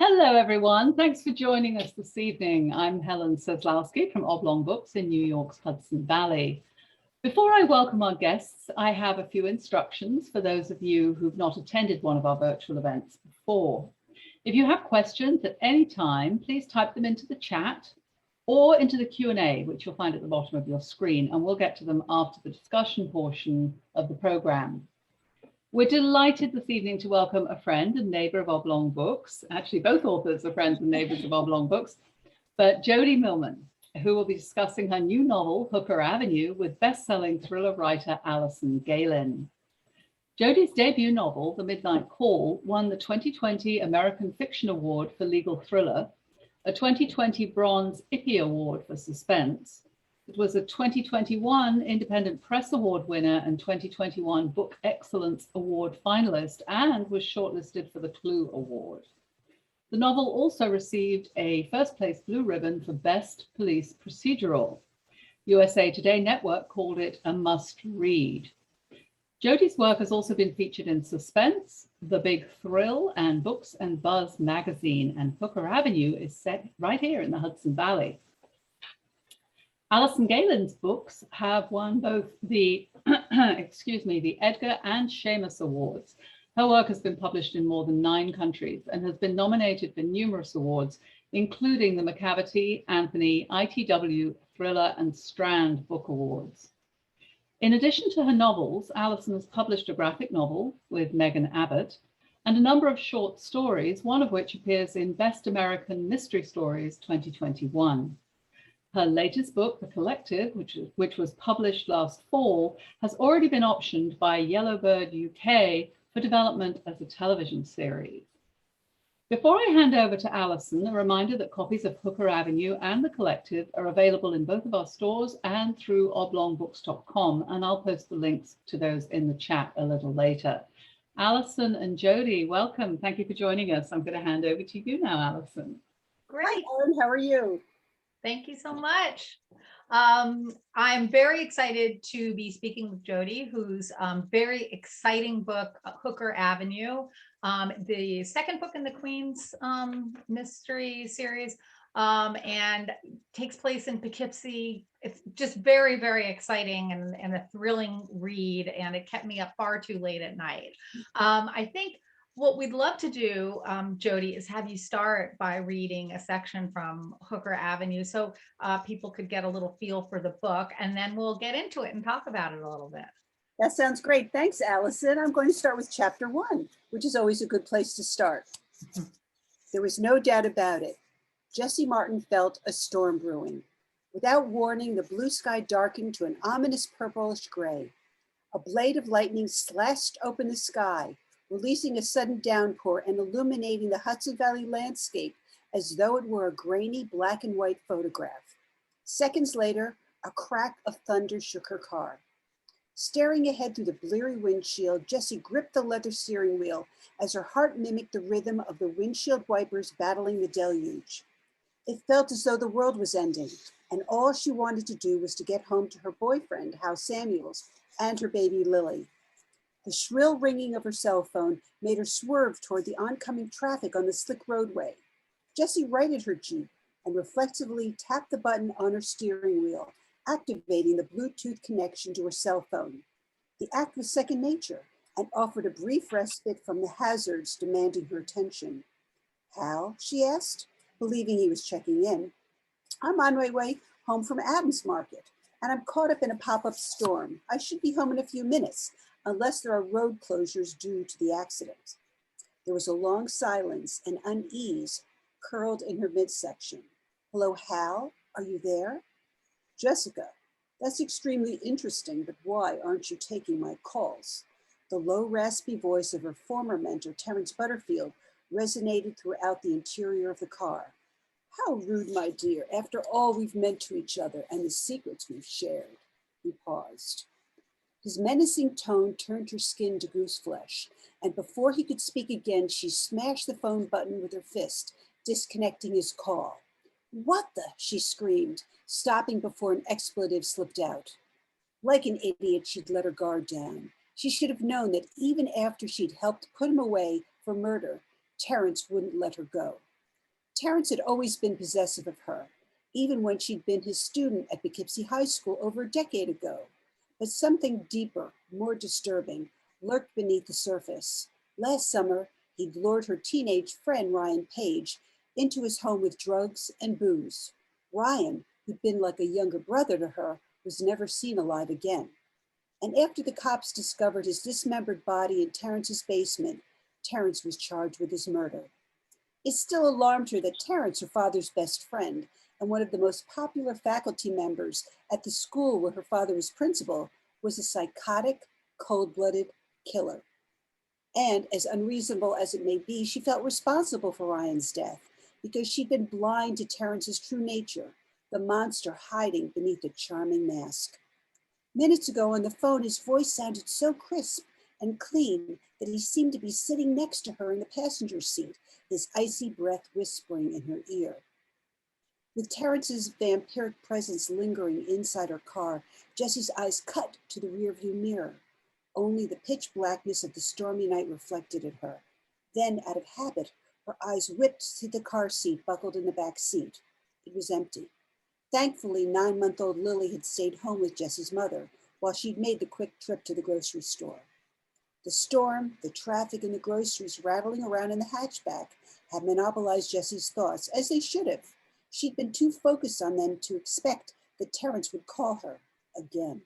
Hello, everyone. Thanks for joining us this evening. I'm Helen Seslowski from Oblong Books in New York's Hudson Valley. Before I welcome our guests, I have a few instructions for those of you who've not attended one of our virtual events before. If you have questions at any time, please type them into the chat or into the Q&A, which you'll find at the bottom of your screen, and we'll get to them after the discussion portion of the program. We're delighted this evening to welcome a friend and neighbor of Oblong Books. Actually, both authors are friends and neighbors of Oblong Books, but Jodé Millman, who will be discussing her new novel, Hooker Avenue, with best-selling thriller writer Alison Gaylin. Jodé's debut novel, The Midnight Call, won the 2020 American Fiction Award for Legal Thriller, a 2020 Bronze Ippy Award for Suspense. It was a 2021 Independent Press Award winner and 2021 Book Excellence Award finalist, and was shortlisted for the Clue Award. The novel also received a first place Blue Ribbon for Best Police Procedural. USA Today Network called it a must read. Jodé's work has also been featured in Suspense, The Big Thrill, and Books and Buzz magazine, and Hooker Avenue is set right here in the Hudson Valley. Alison Gaylin's books have won both the, the Edgar and Seamus Awards. Her work has been published in more than 9 countries and has been nominated for numerous awards, including the McCavity, Anthony, ITW, Thriller, and Strand Book Awards. In addition to her novels, Alison has published a graphic novel with Megan Abbott and a number of short stories, one of which appears in Best American Mystery Stories 2021. Her latest book, The Collective, which was published last fall, has already been optioned by Yellowbird UK for development as a television series. Before I hand over to Alison, a reminder that copies of Hooker Avenue and The Collective are available in both of our stores and through oblongbooks.com, and I'll post the links to those in the chat a little later. Alison and Jodé, welcome. Thank you for joining us. I'm going to hand over to you now, Alison. Great. Hi, Ellen. How are you? Thank you so much. I'm very excited to be speaking with Jodé, whose very exciting book, Hooker Avenue, the second book in the Queen's mystery series, and takes place in Poughkeepsie. It's just very, very exciting and a thrilling read, and it kept me up far too late at night. I think what we'd love to do, Jodé, is have you start by reading a section from Hooker Avenue so people could get a little feel for the book, and then we'll get into it and talk about it a little bit. That sounds great. Thanks, Alison. I'm going to start with chapter 1, which is always a good place to start. There was no doubt about it. Jessie Martin felt a storm brewing. Without warning, the blue sky darkened to an ominous purplish gray. A blade of lightning slashed open the sky, releasing a sudden downpour and illuminating the Hudson Valley landscape as though it were a grainy black and white photograph. Seconds later, a crack of thunder shook her car. Staring ahead through the bleary windshield, Jessie gripped the leather steering wheel as her heart mimicked the rhythm of the windshield wipers battling the deluge. It felt as though the world was ending, and all she wanted to do was to get home to her boyfriend, Hal Samuels, and her baby Lily. The shrill ringing of her cell phone made her swerve toward the oncoming traffic on the slick roadway. Jessie righted her Jeep and reflexively tapped the button on her steering wheel, activating the Bluetooth connection to her cell phone. The act was second nature and offered a brief respite from the hazards demanding her attention. "Hal?" she asked, believing he was checking in. "I'm on my way home from Adams Market, and I'm caught up in a pop-up storm. I should be home in a few minutes, unless there are road closures due to the accident." There was a long silence, and unease curled in her midsection. "Hello, Hal, are you there?" "Jessica, that's extremely interesting, but why aren't you taking my calls?" The low, raspy voice of her former mentor, Terence Butterfield, resonated throughout the interior of the car. "How rude, my dear, after all we've meant to each other and the secrets we've shared." He paused. His menacing tone turned her skin to goose flesh, and before he could speak again, she smashed the phone button with her fist, disconnecting his call. "What the?" she screamed, stopping before an expletive slipped out. Like an idiot, she'd let her guard down. She should have known that even after she'd helped put him away for murder, Terence wouldn't let her go. Terrence had always been possessive of her, even when she'd been his student at Poughkeepsie High School over a decade ago. But something deeper, more disturbing, lurked beneath the surface. Last summer, he'd lured her teenage friend, Ryan Page, into his home with drugs and booze. Ryan, who'd been like a younger brother to her, was never seen alive again. And after the cops discovered his dismembered body in Terrence's basement, Terrence was charged with his murder. It still alarmed her that Terrence, her father's best friend, and one of the most popular faculty members at the school where her father was principal, was a psychotic, cold-blooded killer. And as unreasonable as it may be, she felt responsible for Ryan's death because she'd been blind to Terrence's true nature, the monster hiding beneath a charming mask. Minutes ago on the phone, his voice sounded so crisp and clean that he seemed to be sitting next to her in the passenger seat, his icy breath whispering in her ear. With Terrence's vampiric presence lingering inside her car, Jessie's eyes cut to the rearview mirror. Only the pitch blackness of the stormy night reflected at her. Then, out of habit, her eyes whipped to the car seat buckled in the back seat. It was empty. Thankfully, 9-month-old Lily had stayed home with Jessie's mother while she'd made the quick trip to the grocery store. The storm, the traffic, and the groceries rattling around in the hatchback had monopolized Jessie's thoughts, as they should have. She'd been too focused on them to expect that Terrence would call her again.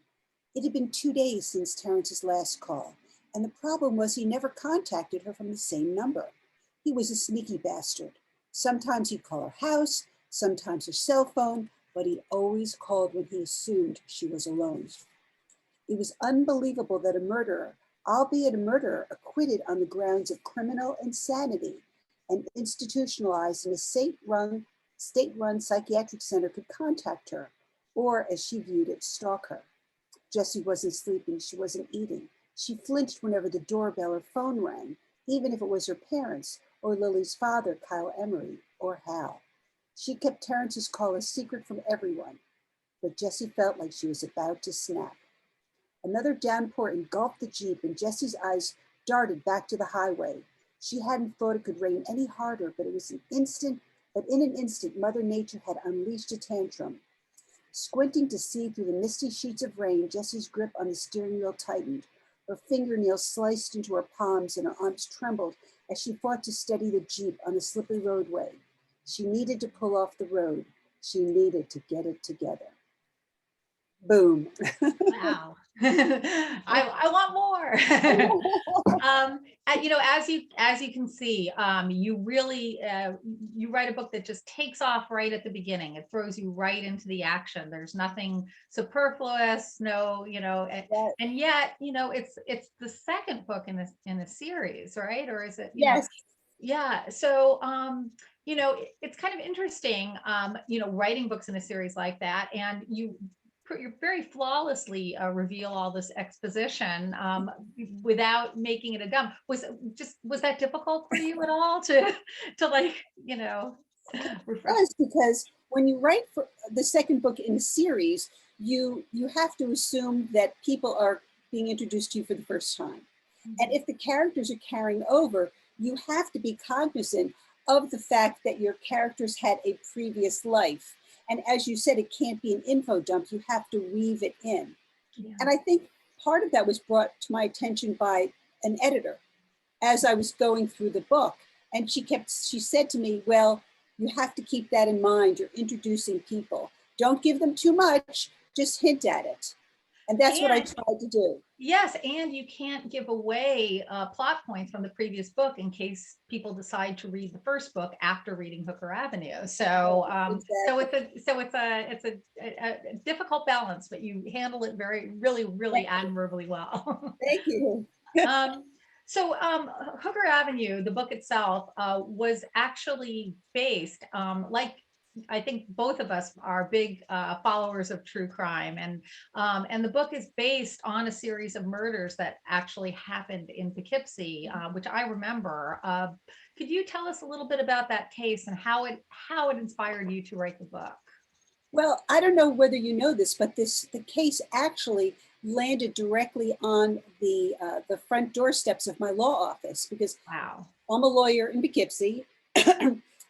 It had been 2 days since Terrence's last call, and the problem was he never contacted her from the same number. He was a sneaky bastard. Sometimes he'd call her house, sometimes her cell phone, but he always called when he assumed she was alone. It was unbelievable that a murderer, albeit a murderer acquitted on the grounds of criminal insanity and institutionalized in a state-run psychiatric center, could contact her, or as she viewed it, stalk her. Jessie wasn't sleeping, she wasn't eating. She flinched whenever the doorbell or phone rang, even if it was her parents or Lily's father, Kyle Emery, or Hal. She kept Terrence's call a secret from everyone, but Jessie felt like she was about to snap. Another downpour engulfed the Jeep and Jessie's eyes darted back to the highway. She hadn't thought it could rain any harder, but in an instant, Mother Nature had unleashed a tantrum. Squinting to see through the misty sheets of rain, Jessie's grip on the steering wheel tightened. Her fingernails sliced into her palms and her arms trembled as she fought to steady the Jeep on the slippery roadway. She needed to pull off the road. She needed to get it together. Boom. Wow. I want more. As you can see, you really you write a book that just takes off right at the beginning. It throws you right into the action. There's nothing superfluous, and yet it's the second book in the series, right? Or is it? Yes. Yeah. So it's kind of interesting, writing books in a series like that, and you very flawlessly reveal all this exposition without making it a dump. Was that difficult for you at all to refresh? Yes, because when you write for the second book in the series, you have to assume that people are being introduced to you for the first time. Mm-hmm. And if the characters are carrying over, you have to be cognizant of the fact that your characters had a previous life. And as you said, it can't be an info dump. You have to weave it in. Yeah. And I think part of that was brought to my attention by an editor as I was going through the book. And she said to me, well, you have to keep that in mind. You're introducing people. Don't give them too much, just hint at it. And that's what I tried to do. Yes, and you can't give away plot points from the previous book in case people decide to read the first book after reading Hooker Avenue. So, exactly. so it's a difficult balance, but you handle it really admirably well. Thank you. Hooker Avenue, the book itself, was actually based, like I think both of us are big followers of true crime, and the book is based on a series of murders that actually happened in Poughkeepsie, which I remember. Could you tell us a little bit about that case and how it inspired you to write the book? Well, I don't know whether you know this, but the case actually landed directly on the front doorsteps of my law office because wow. I'm a lawyer in Poughkeepsie.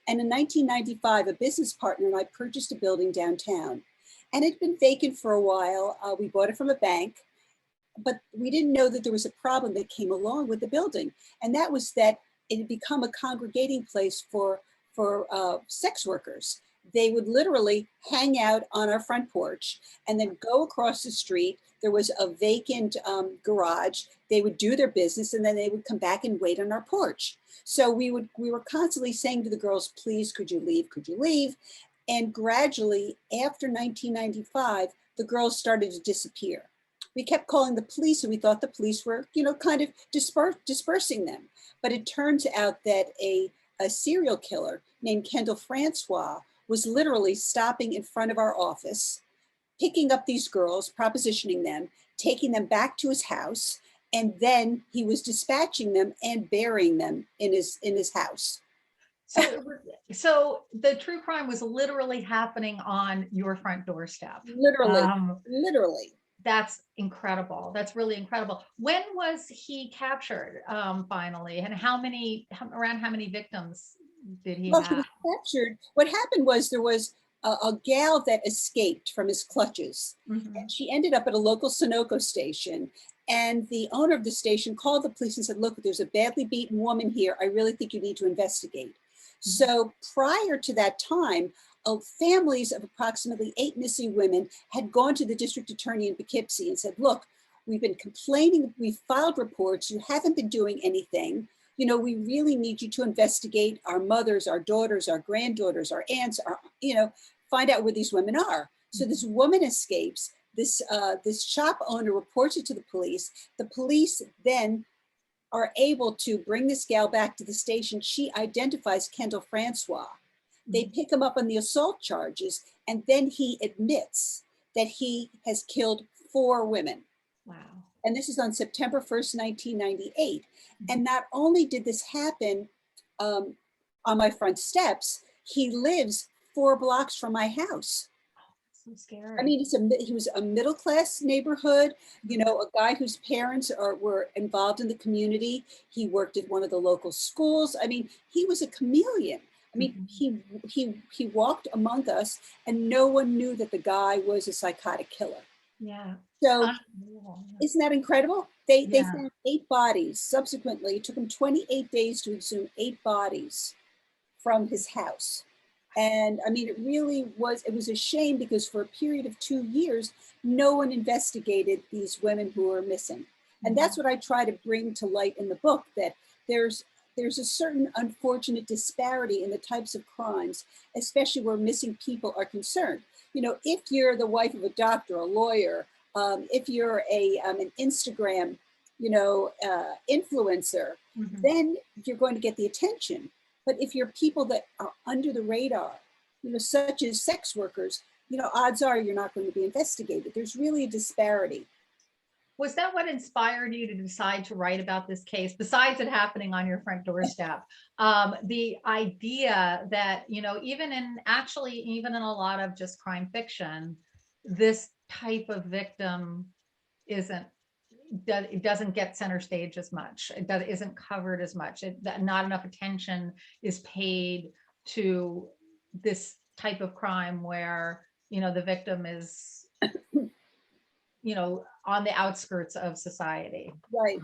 And in 1995, a business partner and I purchased a building downtown. And it had been vacant for a while. We bought it from a bank, but we didn't know that there was a problem that came along with the building. And that was that it had become a congregating place for sex workers. They would literally hang out on our front porch and then go across the street. There was a vacant garage. They would do their business and then they would come back and wait on our porch. So we were constantly saying to the girls, please, could you leave? Could you leave? And gradually, after 1995, the girls started to disappear. We kept calling the police and we thought the police were, kind of dispersing them. But it turns out that a serial killer named Kendall Francois was literally stopping in front of our office, picking up these girls, propositioning them, taking them back to his house, and then he was dispatching them and burying them in his house. So the true crime was literally happening on your front doorstep. Literally. That's incredible. That's really incredible. When was he captured finally? And around how many victims did he have? He was captured. What happened was there was a gal that escaped from his clutches. Mm-hmm. And she ended up at a local Sunoco station. And the owner of the station called the police and said, look, there's a badly beaten woman here. I really think you need to investigate. So prior to that time, families of approximately 8 missing women had gone to the district attorney in Poughkeepsie and said, look, we've been complaining, we've filed reports, you haven't been doing anything. We really need you to investigate our mothers, our daughters, our granddaughters, our aunts, find out where these women are. So this woman escapes, this shop owner reports it to the police. The police then are able to bring this gal back to the station. She identifies Kendall Francois. They pick him up on the assault charges, and then he admits that he has killed 4 women. Wow. And this is on September 1st, 1998. And not only did this happen on my front steps, he lives 4 blocks from my house. So scary. I mean, he was a middle-class neighborhood, a guy whose parents were involved in the community. He worked at one of the local schools. I mean, he was a chameleon. I mean, he walked among us and no one knew that the guy was a psychotic killer. Yeah. So isn't that incredible? They found 8 bodies. Subsequently, it took them 28 days to exhume 8 bodies from his house. And I mean, it was a shame because for a period of 2 years, no one investigated these women who were missing. And that's what I try to bring to light in the book, that there's a certain unfortunate disparity in the types of crimes, especially where missing people are concerned. If you're the wife of a doctor, a lawyer, if you're an Instagram, influencer, then you're going to get the attention. But if you're people that are under the radar, such as sex workers, odds are you're not going to be investigated. There's really a disparity. Was that what inspired you to decide to write about this case, besides it happening on your front doorstep? The idea that, even in a lot of just crime fiction, this type of victim it doesn't get center stage as much. Isn't covered as much. Not enough attention is paid to this type of crime where, the victim is, on the outskirts of society. Right.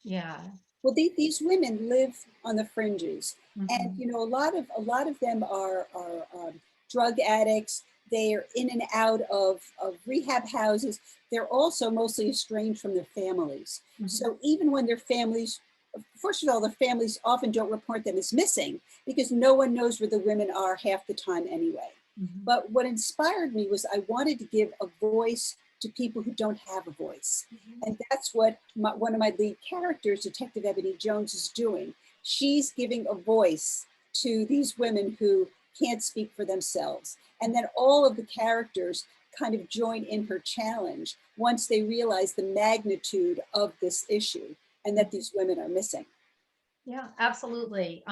Yeah. Well, these women live on the fringes, and a lot of them are drug addicts. They're in and out of rehab houses. They're also mostly estranged from their families. So even when their families, first of all, the families often don't report them as missing because no one knows where the women are half the time anyway. But what inspired me was I wanted to give a voice to people who don't have a voice. And that's what one of my lead characters, Detective Ebony Jones, is doing. She's giving a voice to these women who can't speak for themselves. And then all of the characters kind of join in her challenge once they realize the magnitude of this issue and that these women are missing. Yeah, absolutely.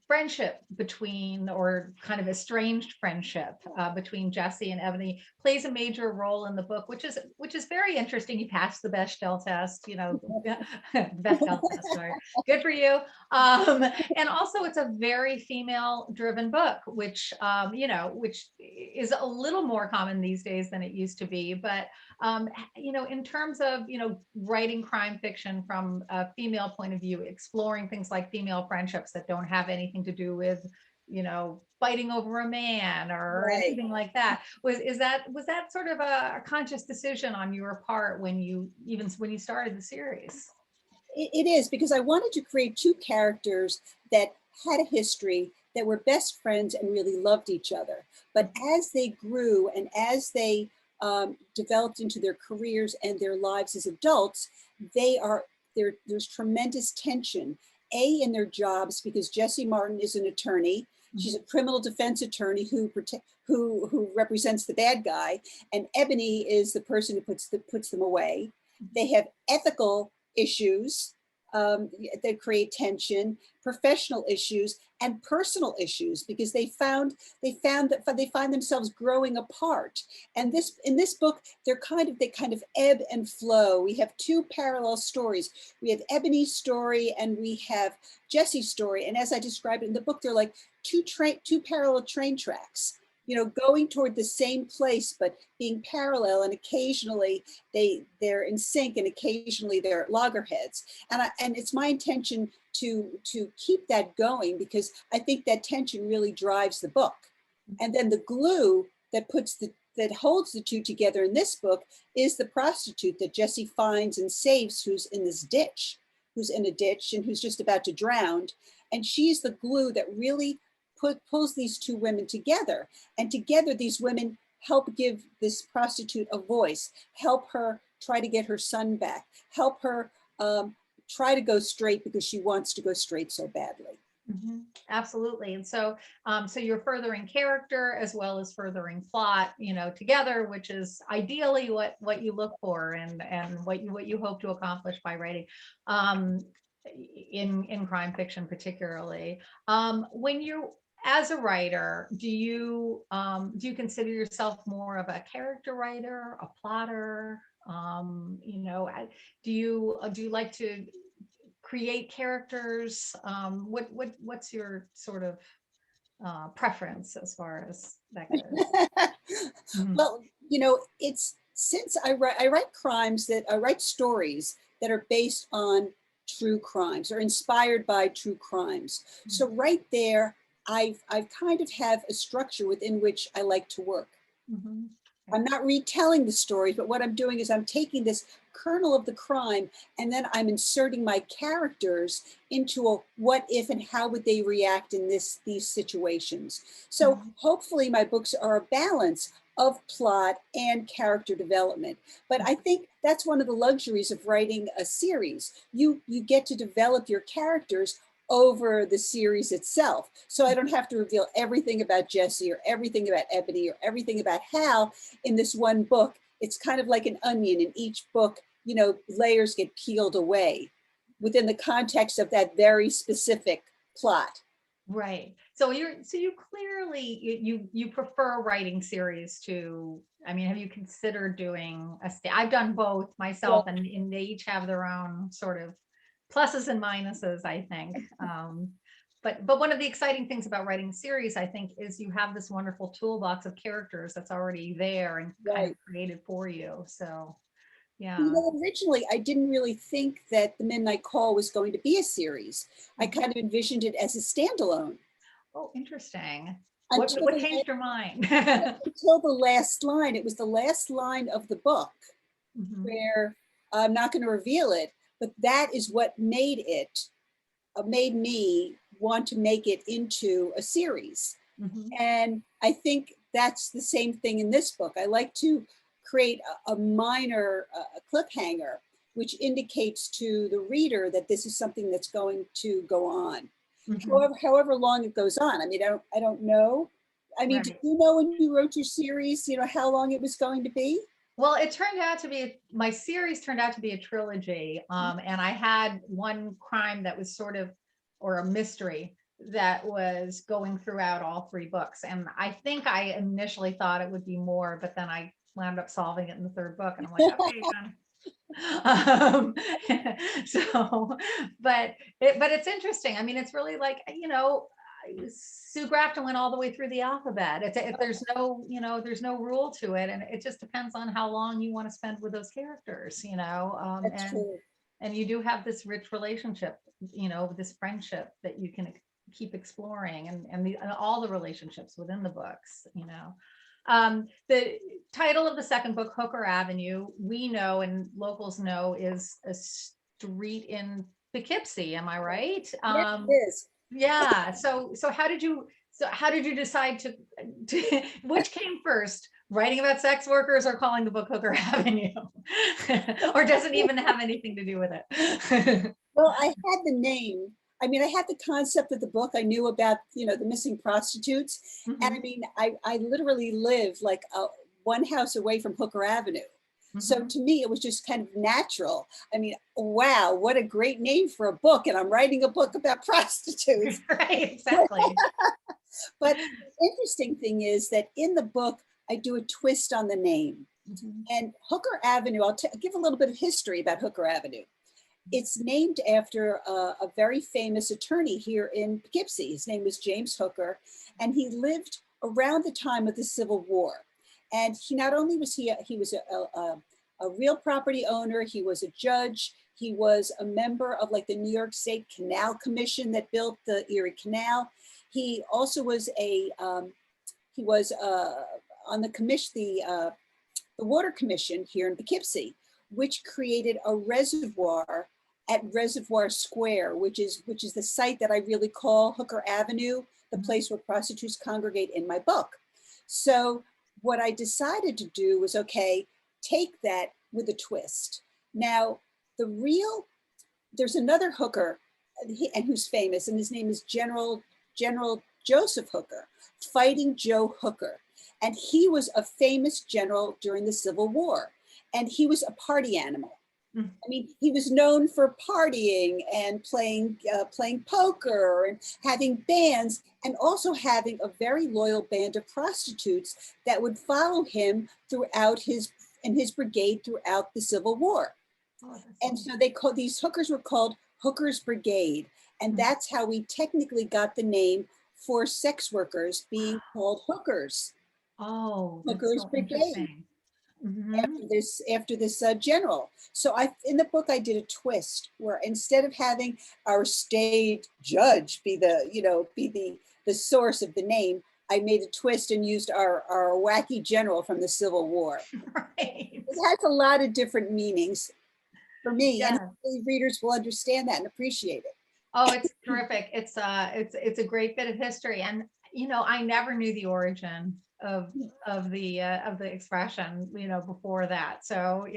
friendship between, or kind of estranged friendship between Jessie and Ebony plays a major role in the book, which is very interesting. You passed the Bechdel test, Bechdel test, sorry. Good for you. And also it's a very female driven book, which, which is a little more common these days than it used to be. But, in terms of, writing crime fiction from a female point of view, exploring things like female friendships that don't have anything to do with, fighting over a man or Right. anything like that. Was that sort of a conscious decision on your part when you started the series? It is, because I wanted to create two characters that had a history, that were best friends and really loved each other. But as they grew and as they developed into their careers and their lives as adults, there's tremendous tension, in their jobs, because Jessie Martin is an attorney. She's a criminal defense attorney who represents the bad guy, and Ebony is the person who puts them away. They have ethical issues that create tension, professional issues, and personal issues, because they find themselves growing apart. And in this book, they kind of ebb and flow. We have two parallel stories. We have Ebony's story and we have Jessie's story. And as I described it in the book, they're like two parallel train tracks, going toward the same place, but being parallel, and occasionally they're in sync, and occasionally they're at loggerheads. And it's my intention to keep that going, because I think that tension really drives the book. And then the glue that holds the two together in this book is the prostitute that Jessie finds and saves, who's in a ditch, and who's just about to drown. And she's the glue that really pulls these two women together. And together, these women help give this prostitute a voice, help her try to get her son back, help her try to go straight, because she wants to go straight so badly. Absolutely. And so you're furthering character as well as furthering plot, together, which is ideally what you look for and what you hope to accomplish by writing in crime fiction, particularly. When you, as a writer, do you consider yourself more of a character writer, a plotter? Do you like to create characters? What's your sort of preference as far as that goes? Well, it's, since I write stories that are based on true crimes or inspired by true crimes. So right there, I've kind of have a structure within which I like to work. I'm not retelling the stories, but what I'm doing is I'm taking this kernel of the crime, and then I'm inserting my characters into a what if and how would they react in these situations. So hopefully my books are a balance of plot and character development. But I think that's one of the luxuries of writing a series. You get to develop your characters over the series itself. So I don't have to reveal everything about Jessie or everything about Ebony or everything about Hal in this one book. It's kind of like an onion. In each book, layers get peeled away within the context of that very specific plot. Right. So you clearly you prefer writing series to, have you considered doing I've done both myself, and they each have their own sort of pluses and minuses, I think. But one of the exciting things about writing a series, I think, is you have this wonderful toolbox of characters that's already there and kind of created for you. So, yeah. Originally, I didn't really think that The Midnight Call was going to be a series. I kind of envisioned it as a standalone. Oh, interesting. What changed your mind? Until the last line. It was the last line of the book where I'm not going to reveal it, but that is what made me want to make it into a series. And I think that's the same thing in this book. I like to create a minor cliffhanger, which indicates to the reader that this is something that's going to go on. However long it goes on. I don't know. Did you know when you wrote your series, how long it was going to be? Well, it turned out to be, my series turned out to be a trilogy. And I had one crime that was sort of, or a mystery that was going throughout all three books. And I think I initially thought it would be more, but then I wound up solving it in the third book, and I'm like, okay, done. So, but it's interesting. I mean, it's really like, Sue Grafton went all the way through the alphabet. There's no, there's no rule to it, and it just depends on how long you want to spend with those characters, That's true. and you do have this rich relationship, this friendship that you can keep exploring, and all the relationships within the books. The title of the second book, Hooker Avenue, we know and locals know is a street in Poughkeepsie. Am I right? Yes, it is. Yeah. So how did you decide to which came first, writing about sex workers or calling the book Hooker Avenue? Or does it even have anything to do with it? Well, I had the name. I mean, I had the concept of the book. I knew about, the missing prostitutes. Mhm. And I mean, I literally live like one house away from Hooker Avenue. So Mhm. to me, it was just kind of natural. I mean, wow, what a great name for a book. And I'm writing a book about prostitutes. Right, exactly. But the interesting thing is that in the book, I do a twist on the name. Mhm. And Hooker Avenue, I'll give a little bit of history about Hooker Avenue. It's named after a very famous attorney here in Poughkeepsie. His name was James Hooker, and he lived around the time of the Civil War. And he not only was he was a real property owner, he was a judge, he was a member of like the New York State Canal Commission that built the Erie Canal. He also was on the commission, the Water Commission here in Poughkeepsie, which created a reservoir at Reservoir Square, which is the site that I really call Hooker Avenue, the place where prostitutes congregate in my book. So what I decided to do was, okay, take that with a twist. Now, there's another hooker and who's famous, and his name is General Joseph Hooker, Fighting Joe Hooker. And he was a famous general during the Civil War, and he was a party animal. I mean, he was known for partying and playing poker and having bands, and also having a very loyal band of prostitutes that would follow him throughout his brigade throughout the Civil War. Oh, And so these hookers were called Hooker's Brigade, and that's how we technically got the name for sex workers being called hookers. Oh, Hooker's so Brigade. Mhm. After this general. So in the book, I did a twist where instead of having our state judge be the source of the name, I made a twist and used our wacky general from the Civil War. Right. It has a lot of different meanings for me, and Yeah. hopefully readers will understand that and appreciate it. Oh, it's terrific. It's a great bit of history, and I never knew the origin of the expression, before that. So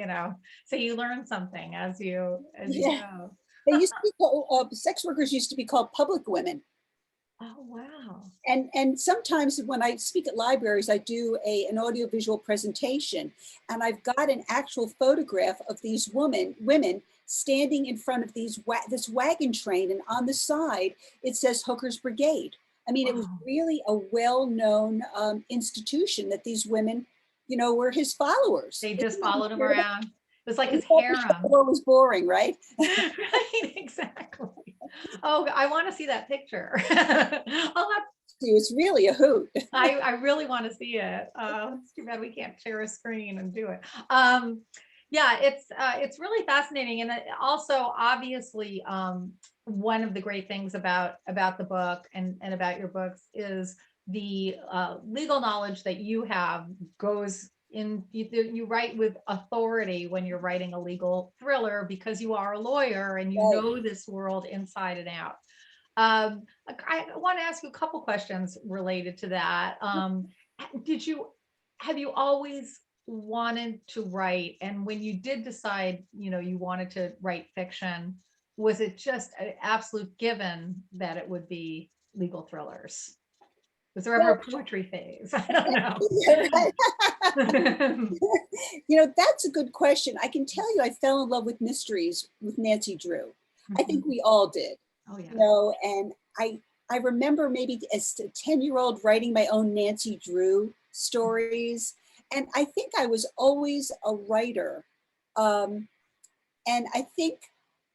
so you learn something as you Yeah. go. They used to be called, sex workers used to be called public women. Oh, wow. And sometimes when I speak at libraries, I do an audiovisual presentation, and I've got an actual photograph of these women standing in front of this wagon train, and on the side it says Hooker's Brigade. I mean, it was Wow. really a well-known institution that these women, were his followers. They just followed him around. It was like his What harem. was boring, right? Right, exactly. Oh, I want to see that picture. I'll have It's really a hoot. I really want to see it. It's too bad we can't share a screen and do it. Yeah, it's really fascinating, and also obviously one of the great things about the book and about your books is the legal knowledge that you have goes in. You write with authority when you're writing a legal thriller because you are a lawyer and you Right. know this world inside and out. I want to ask you a couple questions related to that. Have you always wanted to write? And when you did decide, you wanted to write fiction, was it just an absolute given that it would be legal thrillers? Was there ever a poetry phase? I don't know. That's a good question. I can tell you I fell in love with mysteries with Nancy Drew. I think we all did. Oh, yeah. And I I remember maybe as a 10-year-old writing my own Nancy Drew stories. And I think I was always a writer. And I think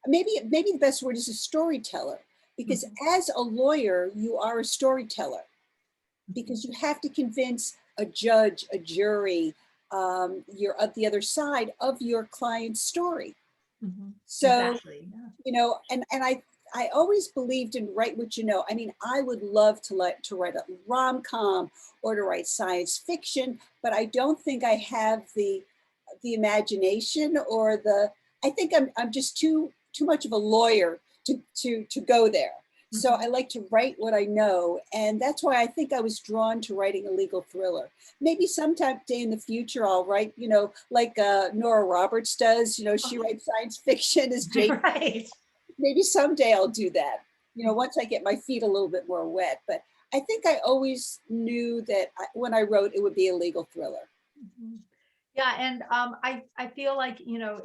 maybe the best word is a storyteller, because as a lawyer, you are a storyteller, because you have to convince a judge, a jury, you're at the other side of your client's story. So, Exactly. Yeah. you know, and I always believed in write what you know. I mean, I would love to write a rom-com or to write science fiction, but I don't think I have the imagination or I think I'm just too much of a lawyer to go there. So I like to write what I know. And that's why I think I was drawn to writing a legal thriller. Maybe sometime day in the future, I'll write, you know, like Nora Roberts does, you know, she writes science fiction as Jake. Right. Maybe someday I'll do that, you know, once I get my feet a little bit more wet. But I think I always knew that when I wrote, it would be a legal thriller. Yeah. And I feel like, you know,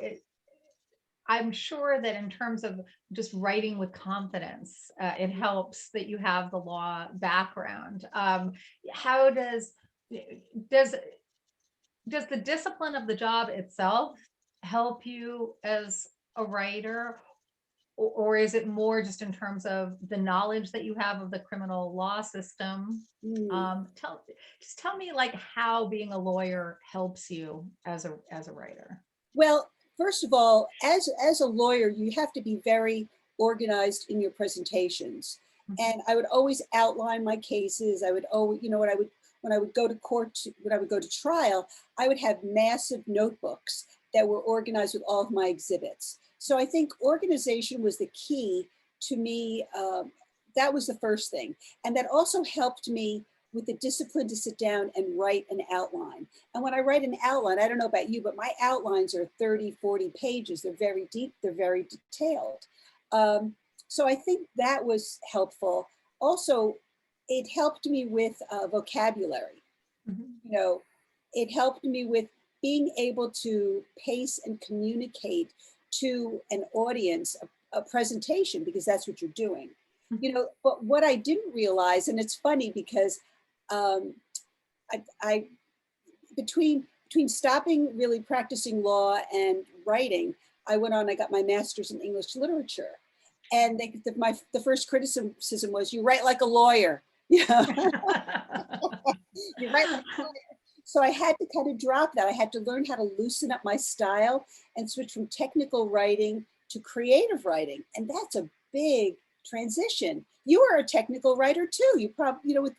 I'm sure that in terms of just writing with confidence, it helps that you have the law background. How does the discipline of the job itself help you as a writer, or is it more just in terms of the knowledge that you have of the criminal law system? Tell me like how being a lawyer helps you as a writer. Well, first of all, as a lawyer, you have to be very organized in your presentations. And I would always outline my cases. I would always, you know, when I would go to court, when I would go to trial, I would have massive notebooks that were organized with all of my exhibits. So I think organization was the key to me. That was the first thing. And that also helped me with the discipline to sit down and write an outline. And when I write an outline, I don't know about you, but my outlines are 30, 40 pages. They're very deep, they're very detailed. So I think that was helpful. Also, it helped me with vocabulary. You know, it helped me with being able to pace and communicate to an audience, a presentation, because that's what you're doing. You know, but what I didn't realize, and it's funny because I between stopping really practicing law and writing, I got my master's in English literature. And the first criticism was, you write like a lawyer. You know? You write like a lawyer. So I had to kind of drop that. I had to learn how to loosen up my style and switch from technical writing to creative writing. And that's a big transition. You are a technical writer too. You probably, you know,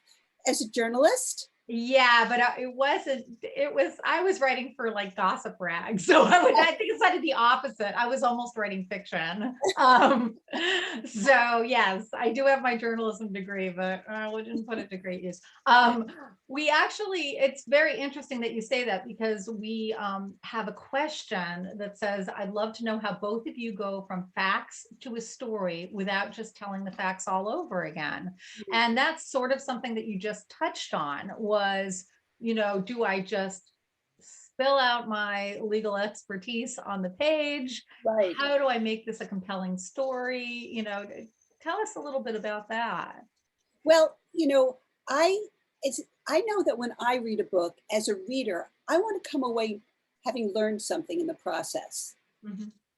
as a journalist. Yeah, but I was writing for like gossip rags. So I think it's kind of the opposite. I was almost writing fiction. So yes, I do have my journalism degree, but we didn't put it to great use. It's very interesting that you say that, because we have a question that says, I'd love to know how both of you go from facts to a story without just telling the facts all over again. And that's sort of something that you just touched on. Was, you know, do I just spill out my legal expertise on the page? Right. How do I make this a compelling story? You know, tell us a little bit about that. Well, you know, I know that when I read a book as a reader, I want to come away having learned something in the process.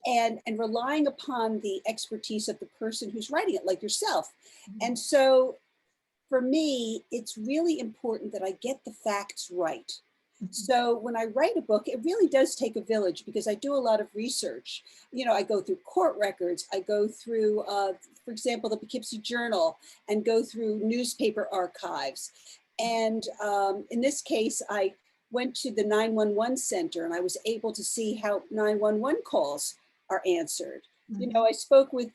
And relying upon the expertise of the person who's writing it, like yourself. And so for me, it's really important that I get the facts right. So when I write a book, it really does take a village, because I do a lot of research. You know, I go through court records, I go through, for example, the Poughkeepsie Journal, and go through newspaper archives. And in this case, I went to the 911 center, and I was able to see how 911 calls are answered. You know, I spoke with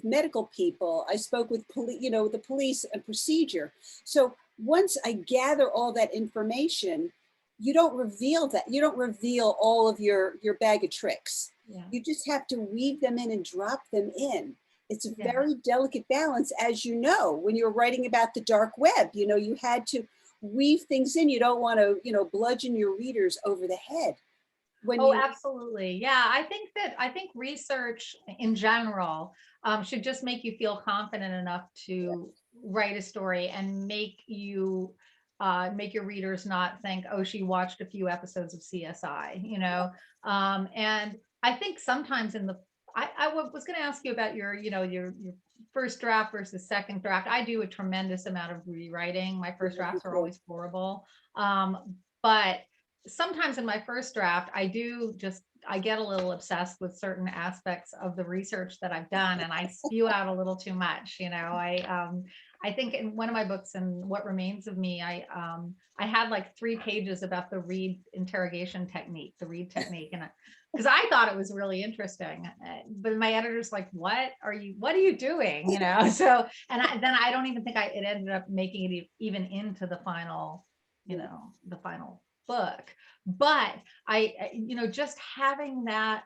medical people. I spoke with the police and procedure. So once I gather all that information, you don't reveal that. You don't reveal all of your bag of tricks. Yeah. You just have to weave them in and drop them in. It's a very delicate balance, as you know, when you're writing about the dark web. You know, you had to weave things in. You don't want to, you know, bludgeon your readers over the head. when Oh, you, absolutely. Yeah, I think research in general should just make you feel confident enough to write a story and make your readers not think, oh, she watched a few episodes of CSI, you know. And I think sometimes was going to ask you about your first draft versus second draft. I do a tremendous amount of rewriting. My first drafts are always horrible. But sometimes in my first draft, I get a little obsessed with certain aspects of the research that I've done, and I spew out a little too much. You know, I think in one of my books, and What Remains of Me, I had like 3 pages about the Reed interrogation technique, the Reed technique, and because I thought it was really interesting, but my editor's like, what are you doing? You know, so, then I don't even think it ended up making it even into the final, the final book. But just having that.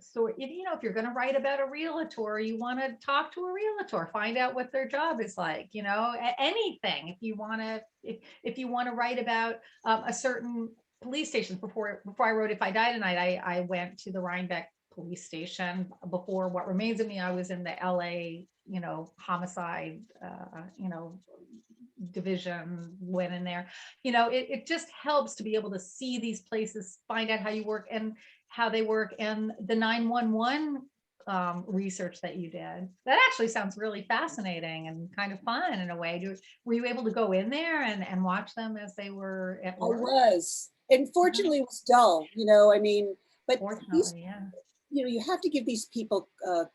So, if you're going to write about a realtor, you want to talk to a realtor, find out what their job is like, anything. If you want to write about a certain police station, before I wrote If I Die Tonight, I went to the Rhinebeck police station. Before What Remains of Me, I was in the LA, homicide, division, went in there. It just helps to be able to see these places, find out how you work and how they work, and the 911 research that you did. That actually sounds really fascinating and kind of fun in a way. Were you able to go in there and watch them as they were at work? I was, and fortunately it was dull, I mean, but these, Fortunately, yeah. you have to give these people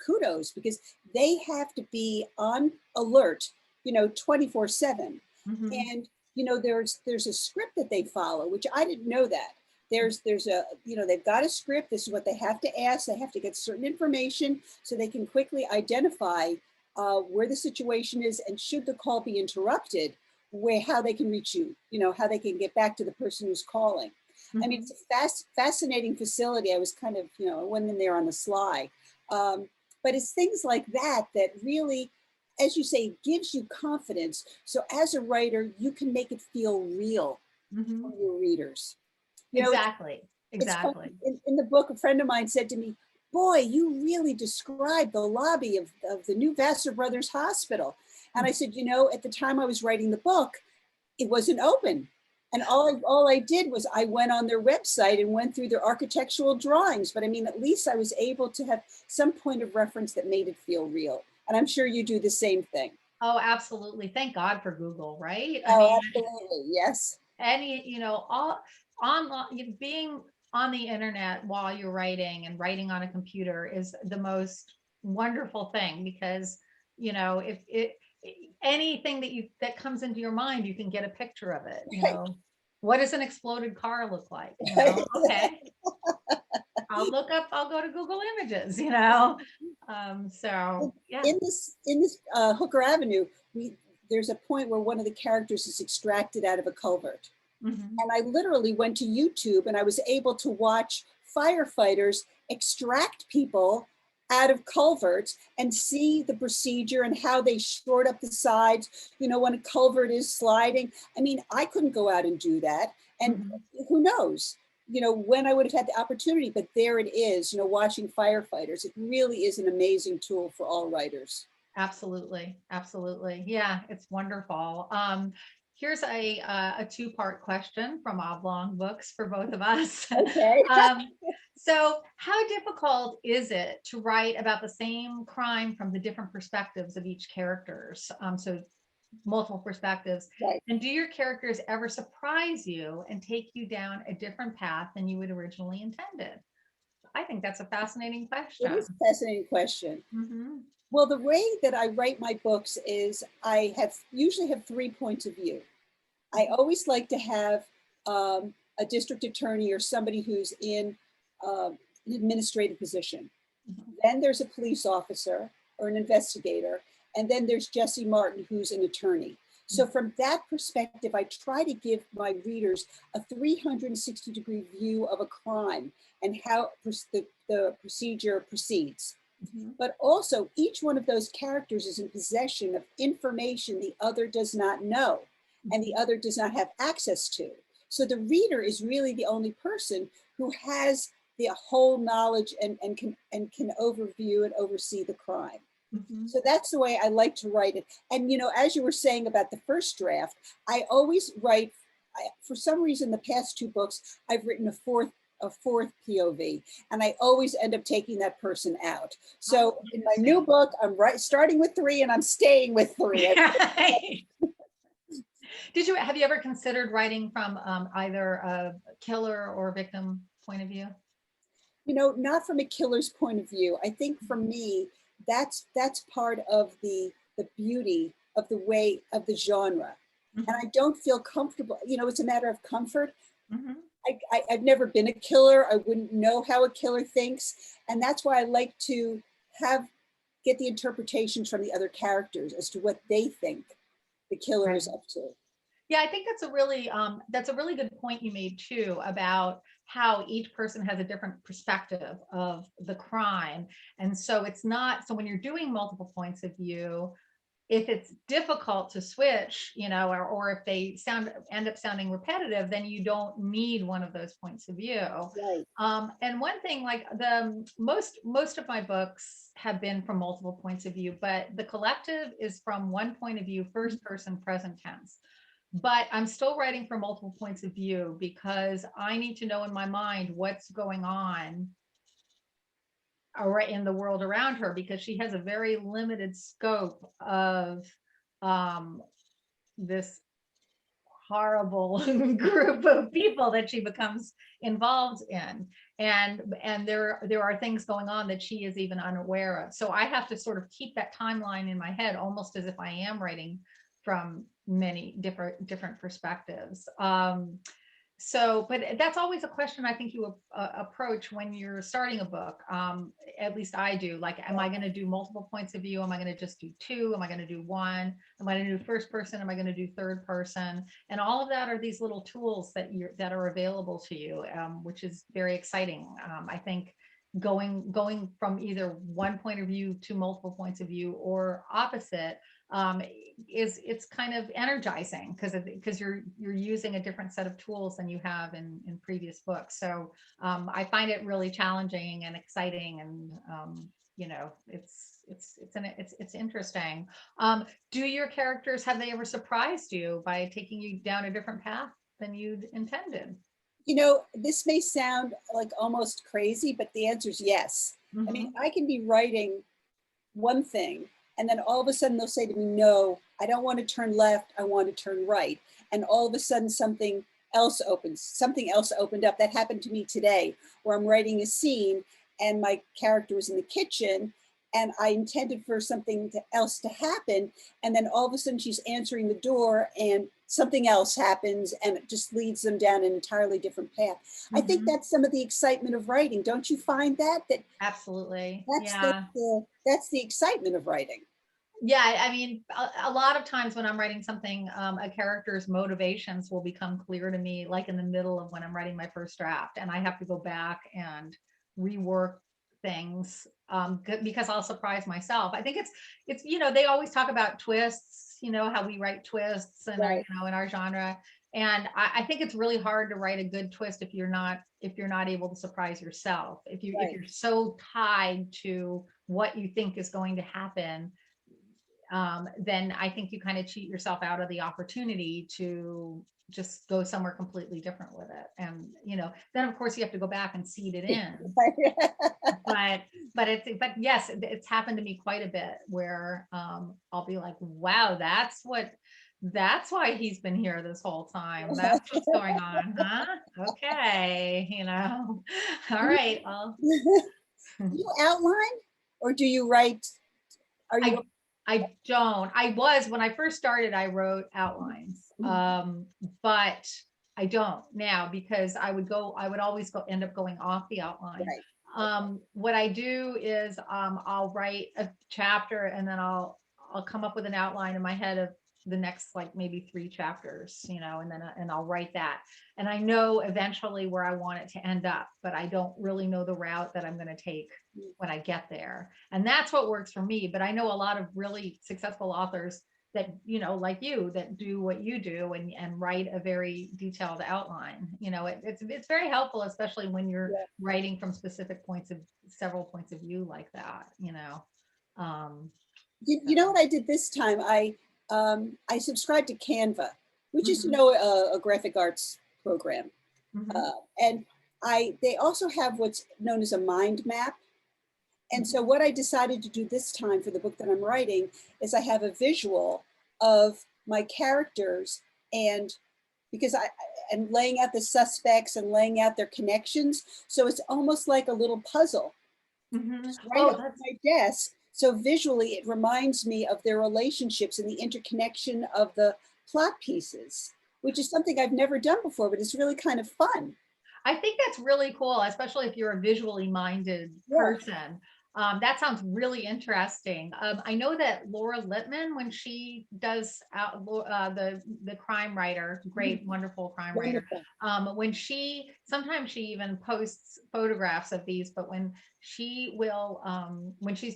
kudos, because they have to be on alert, 24/7. Mhm. And, there's a script that they follow, which I didn't know that. There's a, they've got a script. This is what they have to ask. They have to get certain information so they can quickly identify where the situation is, and should the call be interrupted, how they can reach you, how they can get back to the person who's calling. I mean, it's a fascinating facility. I was kind of, I went in there on the sly. But it's things like that that really, as you say, gives you confidence. So as a writer, you can make it feel real for your readers. Exactly. It's funny. Exactly. In the book, a friend of mine said to me, boy, you really described the lobby of the new Vassar Brothers Hospital. And I said, at the time I was writing the book, it wasn't open. And all I did was I went on their website and went through their architectural drawings. But I mean, at least I was able to have some point of reference that made it feel real. And I'm sure you do the same thing. Oh, absolutely. Thank God for Google, right? Absolutely. Yes. Being on the internet while you're writing, and writing on a computer, is the most wonderful thing, because if anything that comes into your mind, you can get a picture of it. What does an exploded car look like? Okay, I'll go to Google Images. So yeah. In this Hooker Avenue, there's a point where one of the characters is extracted out of a culvert. And I literally went to YouTube, and I was able to watch firefighters extract people out of culverts and see the procedure and how they short up the sides, when a culvert is sliding. I mean, I couldn't go out and do that. And who knows, when I would have had the opportunity, but there it is, watching firefighters. It really is an amazing tool for all writers. Absolutely. Absolutely. Yeah, it's wonderful. Here's a 2-part question from Oblong Books for both of us. Okay. So how difficult is it to write about the same crime from the different perspectives of each characters? So multiple perspectives. Right. And do your characters ever surprise you and take you down a different path than you had originally intended? I think that's a fascinating question. It is a fascinating question. Well, the way that I write my books is I usually have 3 points of view. I always like to have a district attorney or somebody who's in an administrative position. Then there's a police officer or an investigator. And then there's Jessie Martin, who's an attorney. So from that perspective, I try to give my readers a 360-degree view of a crime and how the procedure proceeds. But also, each one of those characters is in possession of information the other does not know and the other does not have access to. So the reader is really the only person who has the whole knowledge and can overview and oversee the crime. Mhm. So that's the way I like to write it. And, you know, as you were saying about the first draft, I always write, for some reason, the past two books, I've written a fourth POV, and I always end up taking that person out. So in my new book, I'm starting with 3 and I'm staying with 3. Have you ever considered writing from either a killer or victim point of view? You know, not from a killer's point of view. I think for me, that's part of the beauty of the way of the genre. Mhm. And I don't feel comfortable, you know, it's a matter of comfort. Mhm. I've never been a killer. I wouldn't know how a killer thinks. And that's why I like to get the interpretations from the other characters as to what they think the killer is up to. Yeah, I think that's a really good point you made too, about how each person has a different perspective of the crime. And so it's not, so when you're doing multiple points of view, if it's difficult to switch, you know, or if they end up sounding repetitive, then you don't need one of those points of view. Right. And one thing, like the most of my books have been from multiple points of view, but the collective is from one point of view, first person, present tense. But I'm still writing from multiple points of view because I need to know in my mind what's going on in the world around her, because she has a very limited scope of this horrible group of people that she becomes involved in, and there are things going on that she is even unaware of. So I have to sort of keep that timeline in my head, almost as if I am writing from many different perspectives. So, but that's always a question I think you approach when you're starting a book. At least I do. Like, am I going to do multiple points of view? Am I going to just do 2? Am I going to do 1? Am I going to do first person? Am I going to do third person? And all of that are these little tools that are available to you, which is very exciting. I think going from either one point of view to multiple points of view or opposite, it's kind of energizing because you're using a different set of tools than you have in previous books. So I find it really challenging and exciting, and you know, it's interesting. Do your characters, have they ever surprised you by taking you down a different path than you'd intended? You know, this may sound like almost crazy, but the answer is yes. Mm-hmm. I mean, I can be writing one thing, and then all of a sudden they'll say to me, no, I don't want to turn left, I want to turn right. And all of a sudden something else opened up. That happened to me today, where I'm writing a scene and my character was in the kitchen and I intended for something else to happen. And then all of a sudden she's answering the door and something else happens and it just leads them down an entirely different path. Mm-hmm. I think that's some of the excitement of writing. Don't you find that? Absolutely. That's the excitement of writing. Yeah, I mean, a lot of times when I'm writing something, a character's motivations will become clear to me, like in the middle of when I'm writing my first draft, and I have to go back and rework things because I'll surprise myself. I think it's you know, they always talk about twists, you know, how we write twists and right. in our genre, and I think it's really hard to write a good twist if you're not able to surprise yourself. If you're so tied to what you think is going to happen, then I think you kind of cheat yourself out of the opportunity to just go somewhere completely different with it. And, you know, then of course you have to go back and seed it in. but yes, it's happened to me quite a bit where I'll be like, wow, that's why he's been here this whole time. That's what's going on, huh? Okay, you know. All right. Well, do you outline or do you write? I don't. When I first started, I wrote outlines, but I don't now because I would always end up going off the outline. Right. What I do is I'll write a chapter and then I'll come up with an outline in my head of the next, like maybe 3 chapters, you know, and then I'll write that. And I know eventually where I want it to end up, but I don't really know the route that I'm going to take when I get there. And that's what works for me. But I know a lot of really successful authors, that, you know, like you, that do what you do and write a very detailed outline. You know, it's very helpful, especially when you're writing from several points of view like that, you know. You know what I did this time? I subscribed to Canva, which is, you Mhm. know, a graphic arts program. Mhm. And they also have what's known as a mind map. And so Mhm. what I decided to do this time for the book that I'm writing is I have a visual of my characters, and because and laying out the suspects and laying out their connections. So it's almost like a little puzzle Mhm. right Oh, up on that's my desk. So visually it reminds me of their relationships and the interconnection of the plot pieces, which is something I've never done before, but it's really kind of fun. I think that's really cool, especially if you're a visually minded Yeah. person. That sounds really interesting. I know that Laura Lippman, when she does the crime writer, great, wonderful crime writer, Wonderful. when sometimes she even posts photographs of these, but when she's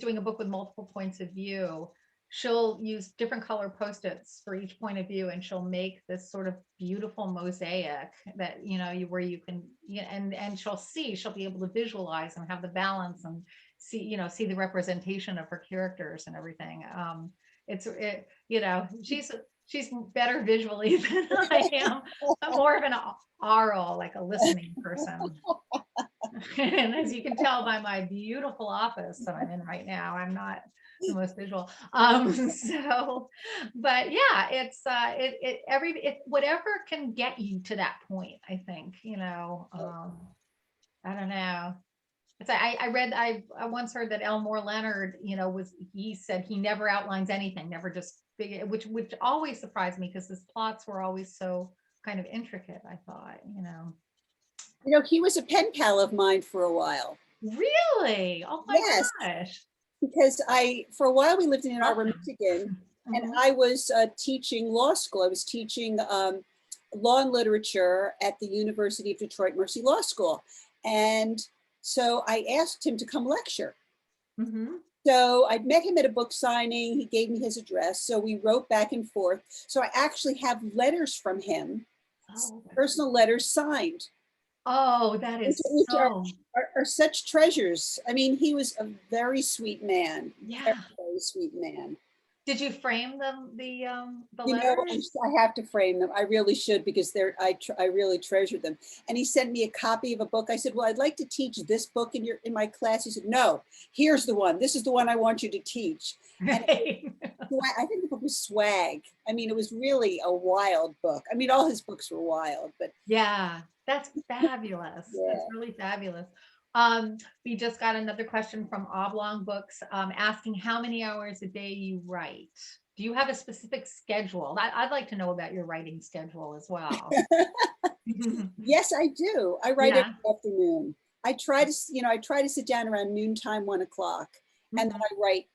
doing a book with multiple points of view, she'll use different color post-its for each point of view, and she'll make this sort of beautiful mosaic that, you know, where you can, and she'll be able to visualize and have the balance and see the representation of her characters and everything. You know, she's better visually than I am. I'm more of an oral, like a listening person. And as you can tell by my beautiful office that I'm in right now, I'm not the most visual. So, but yeah, whatever can get you to that point, I think, you know. I don't know. I once heard that Elmore Leonard, you know, he said he never outlines anything, never just big, which always surprised me because his plots were always so kind of intricate, I thought, you know. You know, he was a pen pal of mine for a while. Really? Oh my Yes, gosh. because for a while we lived in Ann Love Arbor, him. Michigan, and Mhm. I was teaching law school. I was teaching law and literature at the University of Detroit Mercy Law School. And so I asked him to come lecture. Mhm. So I met him at a book signing. He gave me his address. So we wrote back and forth. So I actually have letters from him, Oh, personal letters signed, that which, is which so, are such treasures. I mean, he was a very sweet man, very, yeah. very sweet man. Did you frame the You know, letters? I have to frame them. I really should, because I really treasure them. And he sent me a copy of a book. I said, well, I'd like to teach this book in my class. He said, no, here's the one. This is the one I want you to teach. And Right. I think the book was Swag. I mean, it was really a wild book. I mean, all his books were wild, but Yeah, that's fabulous. That's yeah. really fabulous. We just got another question from Oblong Books, asking how many hours a day you write. Do you have a specific schedule? I'd like to know about your writing schedule as well. Yes, I do. I write every Yeah. afternoon. I try to sit down around noontime, 1 o'clock, and then Mhm. I write,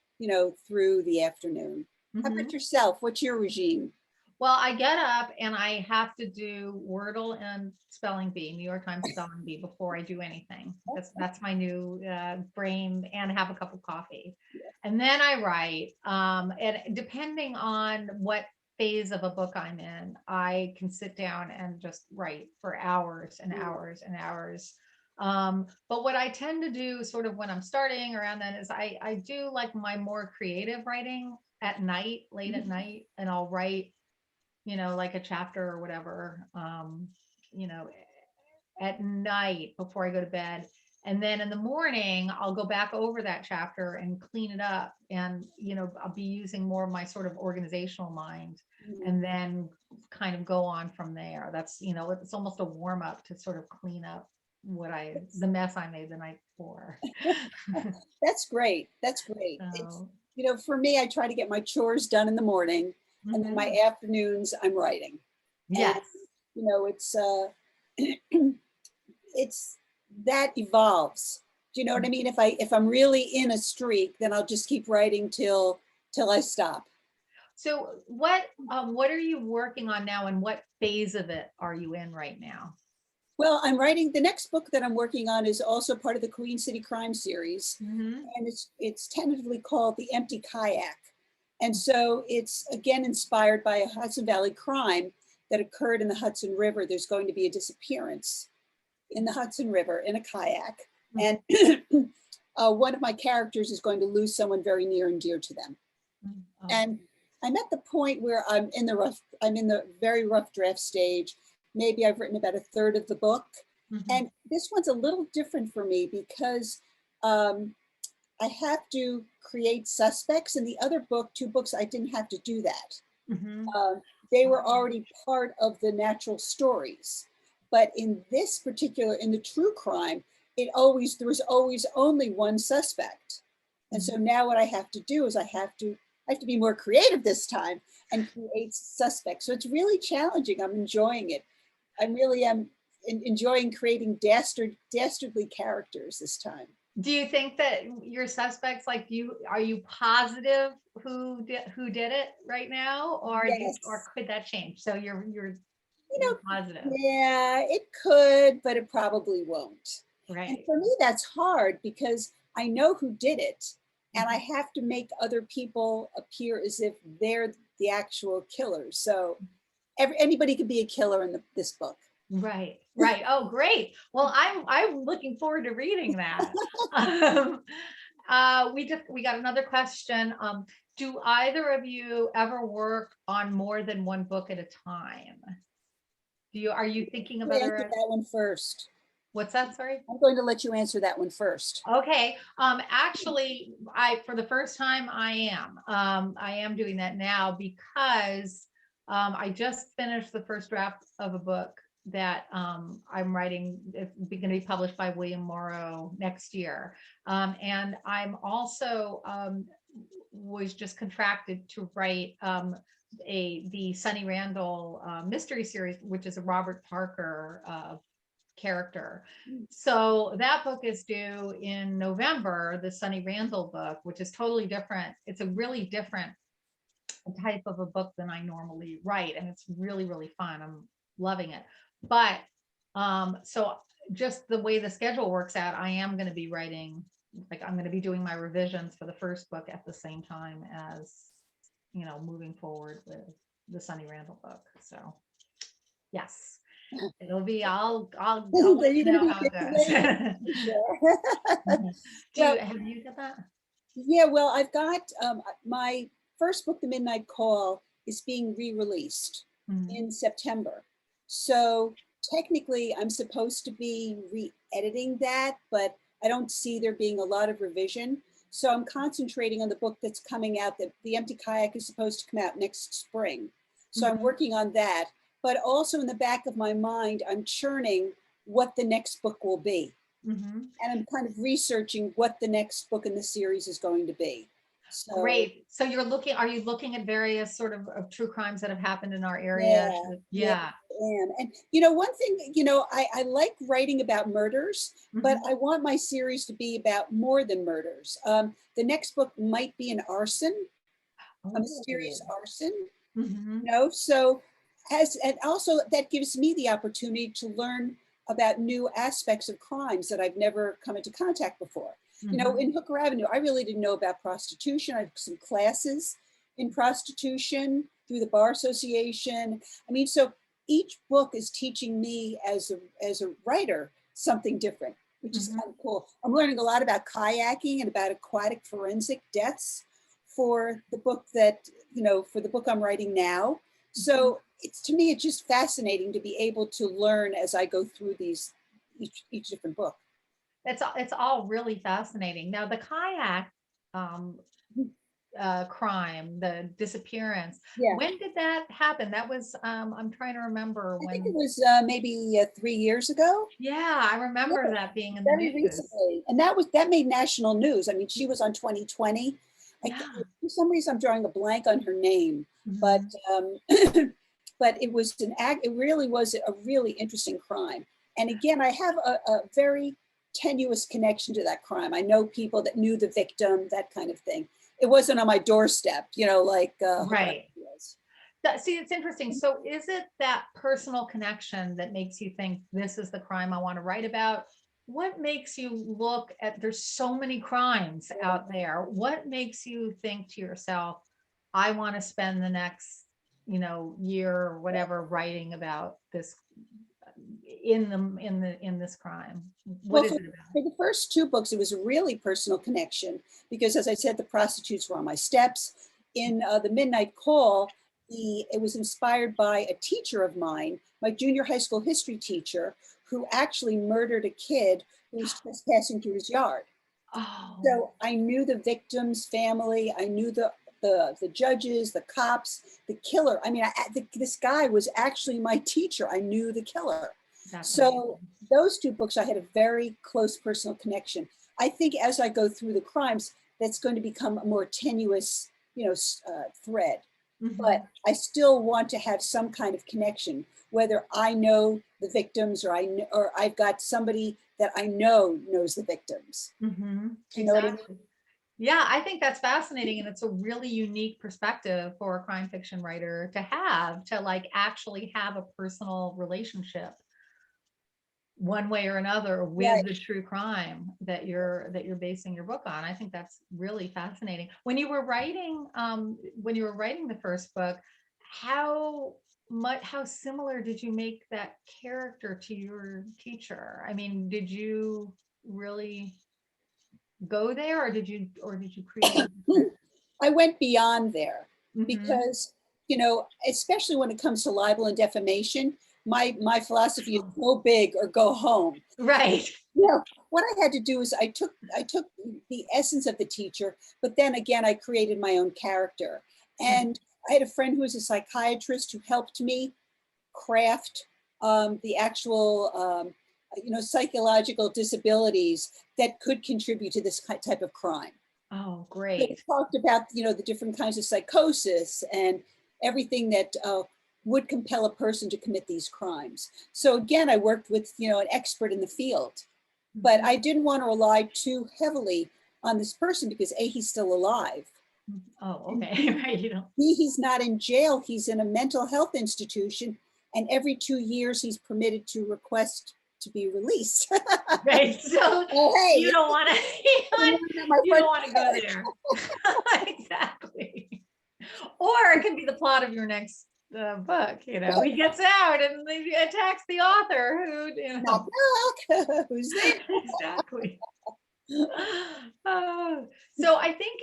through the afternoon. How about Mhm. yourself? What's your regime? Well, I get up and I have to do Wordle and spelling bee, New York Times spelling bee, before I do anything. That's my new brain, and have a cup of coffee, and then I write. And depending on what phase of a book I'm in, I can sit down and just write for hours and hours and hours. But what I tend to do, sort of when I'm starting around then, is I do like my more creative writing at night, late at night, and I'll write, like a chapter or whatever, you know, at night before I go to bed. And then in the morning, I'll go back over that chapter and clean it up. And, I'll be using more of my sort of organizational mind, Mhm. and then kind of go on from there. That's, it's almost a warm up to sort of clean up the mess I made the night before. That's great. That's great. It's, So, for me, I try to get my chores done in the morning, and then my mhm. afternoons I'm writing. And, Yes. it's it's that evolves. Do you know what I mean? If I'm really in a streak, then I'll just keep writing till I stop. So what are you working on now, and what phase of it are you in right now? Well, I'm writing the next book that I'm working on is also part of the Queen City Crime series, Hmm. and it's tentatively called The Empty Kayak. And so it's again inspired by a Hudson Valley crime that occurred in the Hudson River. There's going to be a disappearance in the Hudson River in a kayak. And one of my characters is going to lose someone very near and dear to them. And I'm at the point where I'm in the very rough draft stage. Maybe I've written about a third of the book. And this one's a little different for me because I have to create suspects. In the other book, 2 books, I didn't have to do that. They were already part of the natural stories. But in this particular, in the true crime, there was always only one suspect. And so now what I have to do is I have to be more creative this time and create suspects. So it's really challenging. I'm enjoying it. I really am enjoying creating dastardly characters this time. Do you think that your suspects, like are you positive who did it right now, or Yes. or could that change? So you're positive. Yeah, it could, but it probably won't. Right. And for me, that's hard because I know who did it, and I have to make other people appear as if they're the actual killers. So anybody could be a killer in this book. Right. Oh, great. Well, I'm looking forward to reading that. We got another question. Do either of you ever work on more than one book at a time? Are you thinking of Answer that one first. What's that? Sorry. I'm going to let you answer that one first. Okay. Actually, for the first time, I am doing that now because I just finished the first draft of a book that I'm writing. It's going to be published by William Morrow next year. And I'm also was just contracted to write the Sonny Randall mystery series, which is a Robert Parker character. So that book is due in November, the Sonny Randall book, which is totally different. It's a really different type of a book than I normally write, and it's really, really fun. I'm loving it. But so just the way the schedule works out, I am going to be writing, like I'm going to be doing my revisions for the first book at the same time as, moving forward with the Sonny Randall book. So yes, it'll be, I'll let you know how it goes. Have you got that? Yeah, well, I've got my first book, The Midnight Call, is being re-released in September. So technically I'm supposed to be re-editing that, but I don't see there being a lot of revision. So I'm concentrating on the book that's coming out, that the Empty Kayak is supposed to come out next spring. So I'm working on that, but also in the back of my mind, I'm churning what the next book will be. And I'm kind of researching what the next book in the series is going to be. So, great. So are you looking at various sort of true crimes that have happened in our area? Yeah. And one thing, I like writing about murders, but I want my series to be about more than murders. The next book might be an arson, a mysterious arson, so and also that gives me the opportunity to learn about new aspects of crimes that I've never come into contact before. In Hooker Avenue, I really didn't know about prostitution. I took some classes in prostitution through the Bar Association. So each book is teaching me as a writer something different, which is kind of cool. I'm learning a lot about kayaking and about aquatic forensic deaths for the book I'm writing now. So to me, it's just fascinating to be able to learn as I go through each different book. It's all really fascinating. Now the kayak crime, the disappearance. Yeah. When did that happen? That was I'm trying to remember when. I think it was maybe 3 years ago. Yeah, I remember that being in the news. Recently, and that made national news. She was on 2020. Yeah. For some reason, I'm drawing a blank on her name, but but it was it really was a really interesting crime. And again, I have a very tenuous connection to that crime. I know people that knew the victim, that kind of thing. It wasn't on my doorstep, right. See, it's interesting. So is it that personal connection that makes you think this is the crime I want to write about? What makes you look at, there's so many crimes out there. What makes you think to yourself, I want to spend the next, year or whatever writing about this in this crime? What Well, is for, it about? for the first two books, it was a really personal connection because, as I said, the prostitutes were on my steps. In The Midnight Call, it was inspired by a teacher of mine, my junior high school history teacher, who actually murdered a kid who was trespassing through his yard. Oh, So I knew the victim's family. I knew the judges, the cops, the killer. I mean, this guy was actually my teacher. I knew the killer. that's So amazing. those two books, I had a very close personal connection. I think as I go through the crimes, that's going to become a more tenuous, thread. Mhm. But I still want to have some kind of connection, whether I know the victims or I've got somebody that I know knows the victims. Mhm. Do you know what I mean? Exactly. Yeah, I think that's fascinating, and it's a really unique perspective for a crime fiction writer to have, to like actually have a personal relationship one way or another Right. with the true crime that you're basing your book on. I think that's really fascinating. When you were writing the first book, how similar did you make that character to your teacher? I mean, did you really go there, or did you create? I went beyond there Mhm. because, especially when it comes to libel and defamation, my philosophy is go big or go home. Right. What I had to do is I took the essence of the teacher, but then again, I created my own character. And I had a friend who was a psychiatrist who helped me craft the actual, psychological disabilities that could contribute to this type of crime. Oh, They great. talked about, the different kinds of psychosis and everything that would compel a person to commit these crimes. So again, I worked with, an expert in the field, but I didn't want to rely too heavily on this person because A, he's still alive. Oh, okay. Right. You don't. B, he's not in jail. He's in a mental health institution. And every 2 years, he's permitted to request to be released. Right. So Oh, hey, you don't want to. You don't want to go there. Exactly. Or it can be the plot of your next book. He gets out and he attacks the author who. Knock, knock. Who's there? Exactly. So I think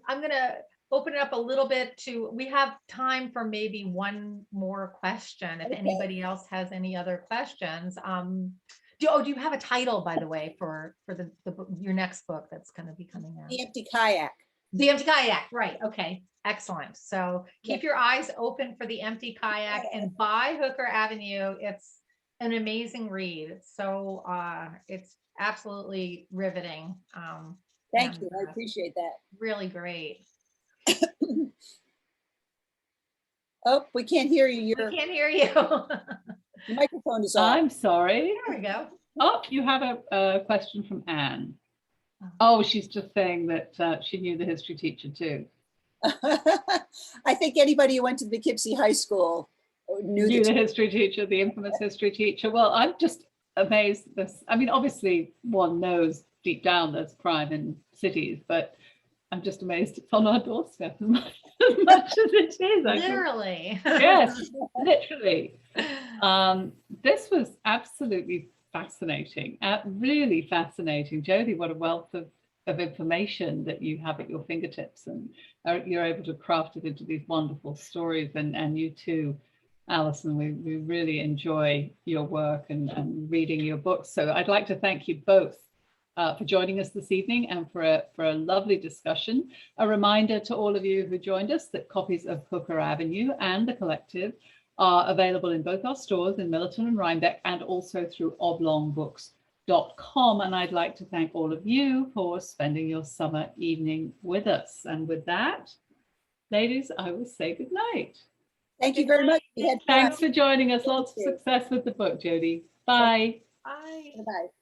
I'm gonna open it up a little bit to. We have time for maybe one more question. If anybody else has any other questions, do you have a title, by the way, for your next book that's going to be coming out? The Empty Kayak. The Empty Kayak, right? Okay, excellent. So keep your eyes open for The Empty Kayak and buy Hooker Avenue. It's an amazing read. So it's absolutely riveting. Thank you. I appreciate that. Really great. Oh, we can't hear you. We can't hear you. Your microphone is off. I'm sorry. There we go. Oh, you have a question from Anne. Oh, she's just saying that she knew the history teacher too. I think anybody who went to Poughkeepsie High School knew the history teacher, the infamous history teacher. Well, I'm just amazed at this. I mean, obviously one knows deep down there's crime in cities, but I'm just amazed it's on our doorstep as much as it is. Literally. Yes, literally. This was absolutely fascinating, really fascinating. Jodé, what a wealth of information that you have at your fingertips, and you're able to craft it into these wonderful stories. And you too, Alison, we really enjoy your work and reading your books. So I'd like to thank you both for joining us this evening and for a lovely discussion. A reminder to all of you who joined us that copies of Hooker Avenue and The Collective are available in both our stores in Millerton and Rhinebeck, and also through oblongbooks.com. And I'd like to thank all of you for spending your summer evening with us. And with that, ladies, I will say good night. Thank you very much. Thanks for joining us. Lots of success with the book, Jodé. Bye. Bye. Bye.